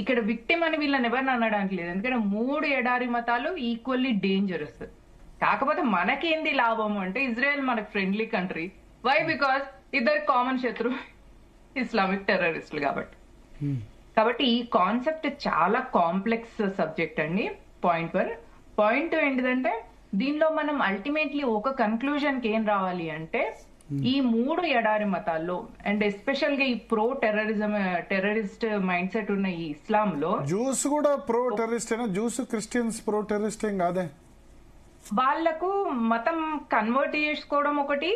ఇక్కడ విక్టిమ్ అని వీళ్ళని ఎవరిని అనడానికి లేదు. ఎందుకంటే 3 ఎడారి మతాలు ఈక్వల్లీ డేంజరస్. కాకపోతే మనకేంది లాభం అంటే ఇజ్రాయెల్ మనకు ఫ్రెండ్లీ కంట్రీ. వై? బికాస్ ఇద్దరు కామన్ శత్రు ఇస్లామిక్ టెర్రరిస్టులు కాబట్టి ఈ కాన్సెప్ట్ చాలా కాంప్లెక్స్ సబ్జెక్ట్ అండి. పాయింట్ 1. పాయింట్ 2 ఏంటిదంటే దీనిలో మనం అల్టిమేట్లీ ఒక కన్క్లూజన్ కి ఏం రావాలి అంటే ఈ 3 ఎడారి మతాల్లో అండ్ ఎస్పెషల్ గా ఈ ప్రో టెర్రరిస్ట్ మైండ్ సెట్ ఉన్న ఈ ఇస్లాం లో జూస్ కూడా ప్రో టెర్రరిస్ట్ అయినా జూస్ క్రిస్టియన్స్ ప్రో టెర్రరిస్ట్ ఏం కాదే. వాళ్లకు మతం కన్వర్ట్ చేసుకోవడం ఒకటి,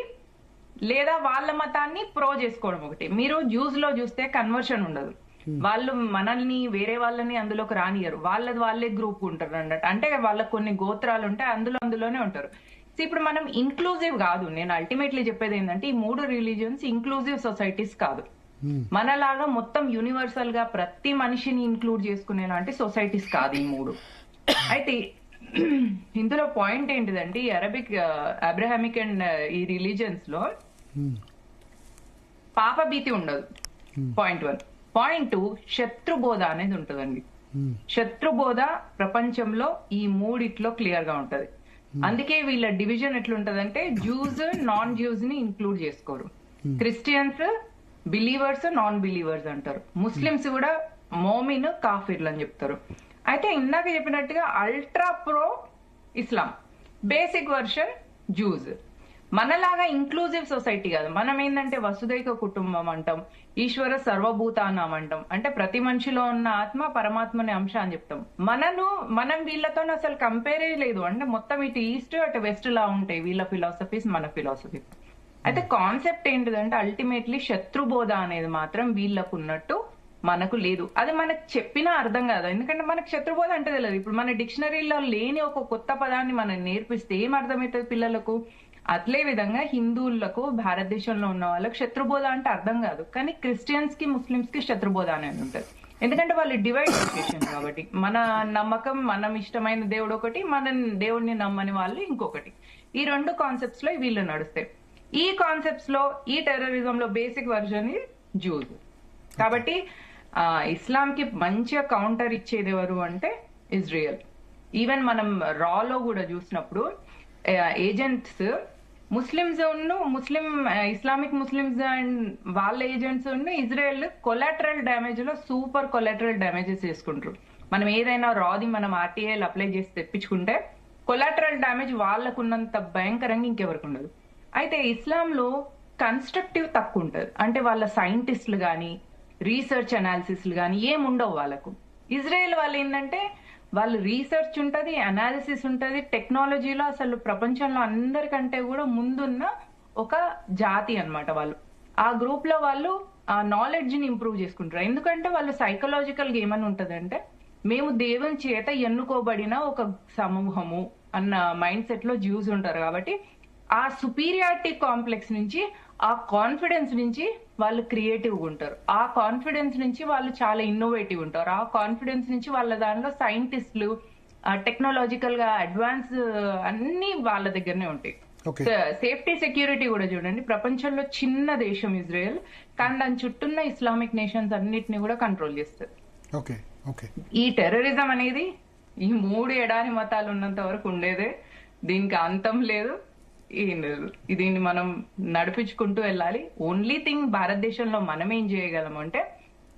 లేదా వాళ్ళ మతాన్ని ప్రో చేసుకోవడం ఒకటి. మీరు జ్యూస్ లో చూస్తే కన్వర్షన్ ఉండదు. వాళ్ళు మనల్ని వేరే వాళ్ళని అందులోకి రానియరు. వాళ్ళే గ్రూప్ ఉంటారు అన్నట్టు. అంటే వాళ్ళకి కొన్ని గోత్రాలు ఉంటాయి, అందులోనే ఉంటారు. ఇప్పుడు మనం ఇన్క్లూజివ్ కాదు. నేను అల్టిమేట్లీ చెప్పేది ఏంటంటే ఈ 3 రిలీజియన్స్ ఇంక్లూజివ్ సొసైటీస్ కాదు. మనలాగా మొత్తం యూనివర్సల్ గా ప్రతి మనిషిని ఇంక్లూడ్ చేసుకునేలాంటి సొసైటీస్ కాదు ఈ 3. అయితే ఇందులో పాయింట్ ఏంటిదంటే ఈ అబ్రహామిక్ అండ్ ఈ రిలీజియన్స్ లో పాప భీతి ఉండదు. పాయింట్ 1. పాయింట్ 2, శత్రుబోధ అనేది ఉంటదండి. శత్రుబోధ ప్రపంచంలో ఈ 3 క్లియర్ గా ఉంటది. అందుకే వీళ్ళ డివిజన్ ఎట్లుంటదంటే జ్యూస్ నాన్ జ్యూస్ ని ఇంక్లూడ్ చేసుకోరు. క్రిస్టియన్స్ బిలీవర్స్ నాన్ బిలీవర్స్ అంటారు. ముస్లిమ్స్ కూడా మోమిన్ కాఫిర్లు అని చెప్తారు. అయితే ఇందాక చెప్పినట్టుగా అల్ట్రా ప్రో ఇస్లాం, బేసిక్ వర్షన్ జ్యూస్. మనలాగా ఇంక్లూజివ్ సొసైటీ కాదు. మనం ఏంటంటే వసుదైక కుటుంబం అంటాం, ఈశ్వర సర్వభూతానం అంటాం. అంటే ప్రతి మనిషిలో ఉన్న ఆత్మ పరమాత్మని అంశ అని చెప్తాం. మనం వీళ్ళతో అసలు కంపేరే లేదు. అంటే మొత్తం ఇటు ఈస్ట్ అటు వెస్ట్ లా ఉంటాయి వీళ్ళ ఫిలాసఫీస్, మన ఫిలాసఫీ. అయితే కాన్సెప్ట్ ఏంటిదంటే అల్టిమేట్లీ శత్రుబోధ అనేది మాత్రం వీళ్ళకు ఉన్నట్టు మనకు లేదు. అది మనకు చెప్పినా అర్థం కాదు. ఎందుకంటే మనకు శత్రుబోధ అంటే తెలియదు. ఇప్పుడు మన డిక్షనరీలో లేని ఒక కొత్త పదాన్ని మనం నేర్పిస్తే ఏం అర్థమవుతుంది పిల్లలకు? అట్లే విధంగా హిందువులకు భారతదేశంలో ఉన్న వాళ్ళకి శత్రుబోధ అంటే అర్థం కాదు. కానీ క్రిస్టియన్స్ కి ముస్లిమ్స్ కి శత్రుబోధ అనేది ఉంటుంది. ఎందుకంటే వాళ్ళు డివైడ్ ఎడ్యుకేషన్ కాబట్టి. మన నమ్మకం, మనం ఇష్టమైన దేవుడు ఒకటి, మన దేవుడిని నమ్మని వాళ్ళు ఇంకొకటి. ఈ 2 కాన్సెప్ట్స్ లో వీళ్ళు నడుస్తాయి. ఈ కాన్సెప్ట్స్ లో ఈ టెర్రరిజం లో బేసిక్ వర్జన్ జ్యూస్. కాబట్టి ఇస్లాం కి మంచిగా కౌంటర్ ఇచ్చేది ఎవరు అంటే ఇజ్రాయెల్. ఈవెన్ మనం రాలో కూడా చూసినప్పుడు agents Muslims Islamic Muslims and వాళ్ళ ఏజెంట్స్ ఇజ్రాయెల్ కొలాటరల్ డ్యామేజ్ లో సూపర్ కొలాటరల్ డ్యామేజెస్ చేసుకుంటారు. మనం ఏదైనా రాది మనం ఆర్టీఐలు అప్లై చేసి తెప్పించుకుంటే కొలాటరల్ డ్యామేజ్ వాళ్ళకున్నంత భయంకరంగా ఇంకెవరికి ఉండదు. అయితే ఇస్లాంలో కన్స్ట్రక్టివ్ తక్కువ ఉంటది. అంటే వాళ్ళ సైంటిస్టులు గాని రీసెర్చ్ అనాలిసిస్లు గాని ఏముండవు వాళ్ళకు. ఇజ్రాయెల్ వాళ్ళు ఏంటంటే వాళ్ళు రీసెర్చ్ ఉంటది, అనాలిసిస్ ఉంటది, టెక్నాలజీలో అసలు ప్రపంచంలో అందరికంటే కూడా ముందున్న ఒక జాతి అన్నమాట వాళ్ళు. ఆ గ్రూప్ లో వాళ్ళు ఆ నాలెడ్జ్ ని ఇంప్రూవ్ చేసుకుంటారు. ఎందుకంటే వాళ్ళు సైకలాజికల్ గా ఏమని ఉంటదంటే మేము దేవుని చేత ఎన్నుకోబడిన ఒక సమూహము అన్న మైండ్ సెట్ లో జ్యూస్ ఉంటారు. కాబట్టి ఆ సుపీరియారిటీ కాంప్లెక్స్ నుంచి, ఆ కాన్ఫిడెన్స్ నుంచి వాళ్ళు క్రియేటివ్గా ఉంటారు. ఆ కాన్ఫిడెన్స్ నుంచి వాళ్ళు చాలా ఇన్నోవేటివ్ ఉంటారు. ఆ కాన్ఫిడెన్స్ నుంచి వాళ్ళ దానిలో సైంటిస్టులు, టెక్నాలజికల్ గా అడ్వాన్స్ అన్ని వాళ్ళ దగ్గరనే ఉంటాయి. సేఫ్టీ సెక్యూరిటీ కూడా చూడండి, ప్రపంచంలో చిన్న దేశం ఇజ్రాయెల్, కానీ దాని చుట్టూన్న ఇస్లామిక్ నేషన్స్ అన్నిటిని కూడా కంట్రోల్ చేస్తుంది. ఈ టెర్రరిజం అనేది ఈ 3 ఎడారి మతాలు ఉన్నంత వరకు ఉండేదే. దీనికి అంతం లేదు. దీన్ని మనం నడిపించుకుంటూ వెళ్ళాలి. ఓన్లీ థింగ్ భారతదేశంలో మనం ఏం చేయగలం అంటే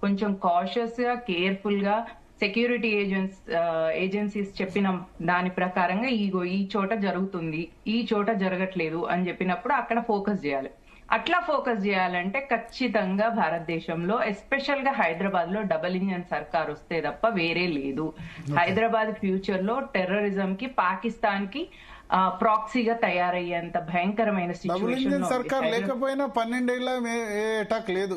కొంచెం కాషియస్ గా, కేర్ఫుల్ గా సెక్యూరిటీ ఏజెన్సీస్ చెప్పిన దాని ప్రకారంగా ఈ చోట జరుగుతుంది, ఈ చోట జరగట్లేదు అని చెప్పినప్పుడు అక్కడ ఫోకస్ చేయాలి. అట్లా ఫోకస్ చేయాలంటే ఖచ్చితంగా భారతదేశంలో ఎస్పెషల్ గా హైదరాబాద్ లో డబుల్ ఇంజన్ సర్కార్ వస్తే తప్ప వేరే లేదు. హైదరాబాద్ ఫ్యూచర్ లో టెర్రరిజం కి, పాకిస్తాన్ కి ప్రాక్సీగా తయారయ్యేంత భయంకరమైన సిచ్యువేషన్ సర్కార్ లేకపోయినా 12 ఏళ్ళ ఏ అటాక్ లేదు.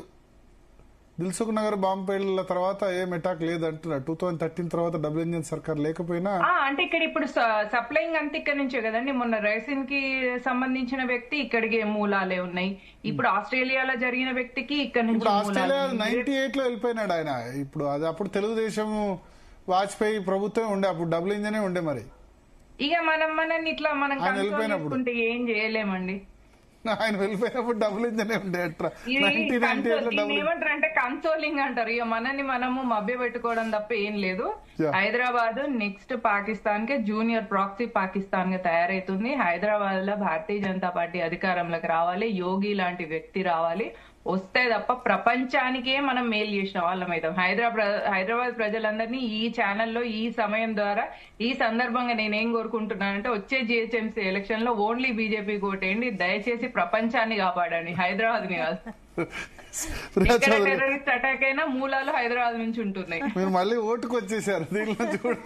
దిల్సుఖ్ నగర్ బాంబు పేళ్ల తర్వాత ఏం అటాక్ లేదు అంటున్నారు. 2013 తర్వాత డబుల్ ఇంజన్ సర్కార్ లేకపోయినా అంటే ఇక్కడ ఇప్పుడు సప్లైయింగ్ అంతా ఇక్కడ నుంచే కదండి. మొన్న రైసిన్ కి సంబంధించిన వ్యక్తి ఇక్కడికి మూలాలే ఉన్నాయి. ఇప్పుడు ఆస్ట్రేలియాలో జరిగిన వ్యక్తికి ఇక్కడ నుంచి ఆస్ట్రేలియా 98 లో వెళ్ళిపోయినాడు ఆయన. ఇప్పుడు అది అప్పుడు తెలుగుదేశం వాజ్పేయి ప్రభుత్వం ఉండే, అప్పుడు డబుల్ ఇంజనే ఉండే. మరి ఇక మనం ఇట్లా మనం ఏం చేయలేమండి. ఆయన వెళ్ళిపోయినప్పుడు డబుల్ ఇంజన్ ఉండే అట్రా ఇది 1998 లో డబుల్ ఏమంటారు అంటే కన్సోలింగ్ అంటారు. ఇక మనని మనము మభ్య పెట్టుకోవడం తప్ప ఏం లేదు. Yeah. హైదరాబాద్ నెక్స్ట్ పాకిస్తాన్ కి జూనియర్ ప్రాక్సీ పాకిస్తాన్ గా తయారైతుంది. హైదరాబాద్ లో భారతీయ జనతా పార్టీ అధికారంలోకి రావాలి, యోగి లాంటి వ్యక్తి రావాలి. వస్తే తప్ప ప్రపంచానికే మనం మేలు చేసిన వాళ్ళం అవుతాం. హైదరాబాద్ ప్రజలందరినీ ఈ ఛానల్లో ఈ సమయం ద్వారా ఈ సందర్భంగా నేనేం కోరుకుంటున్నానంటే వచ్చే జిహెచ్ఎంసీ ఎలక్షన్ లో ఓన్లీ బీజేపీ ఓటేయండి. దయచేసి ప్రపంచాన్ని కాపాడండి, హైదరాబాద్ ని కాదు. ఎక్కడ టెర్రరిస్ట్ అటాక్ అయినా మూలాలు హైదరాబాద్ నుంచి ఉంటున్నాయి. మీరు మళ్ళీ ఓటుకు వచ్చేసారు దీని నుంచి కూడా.